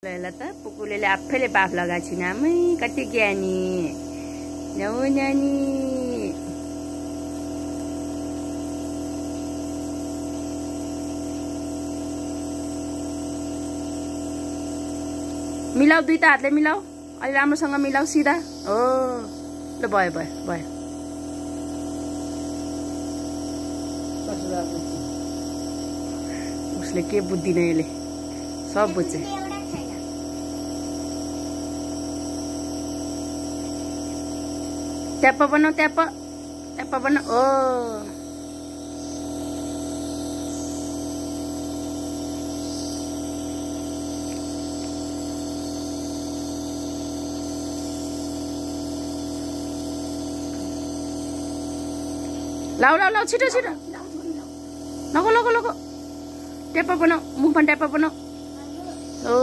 ल त पुकुलेले आफैले बाफ लगाएको छिन् आमै कति ज्ञानी जाऊ नानी। मिलाऊ दुईटा हातले मिलाऊ अलि राम्रोसँग मिलाऊ सिधा हो ल भयो भयो भयो। उसले के बुझ्दिन यसले सब बुझ्छ। ट्याप्पा बनाऊ ट्याप्पा ट्याप्पा बनाऊ ओ लाऊ लाऊ लाऊ छिटो छिटो लगो लगो लगो ट्याप्पा बनाऊ मुखमा ट्याप्पा बनाऊ ओ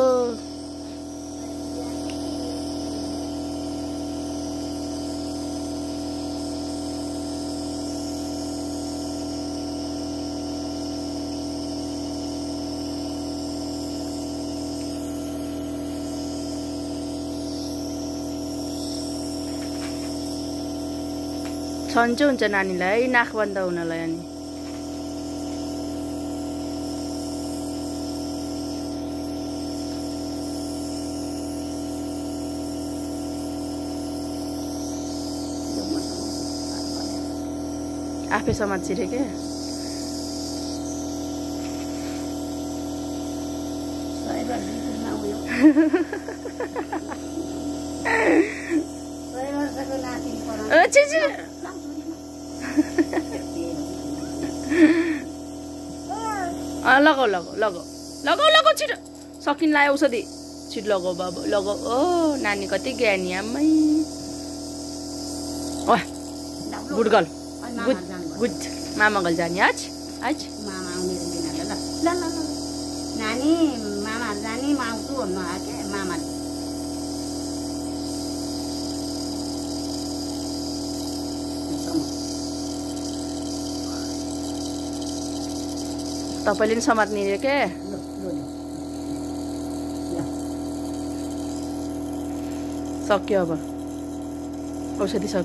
सन्चो हुन्छ नानीलाई नाक बन्द हुनलाई। अनि आफै समात्छिरे के लगाऊ लगाऊ लगाऊ लगाऊ लगाऊ छिटो सकिन लाग्यो औषधि छिटो लगाऊ बाबु लगाऊ ओ नानी कति ज्ञानी आमै ओ गुड गर्ल गुड गुड मामा गर्ल जाने आज आज मामा आउने दिन ल ल ल ल नानी मामा जाने म आउँछु भन्नु आयो के मामा तपाईले नि समात्ने रे के सक्यो अब औषधि सक्यो।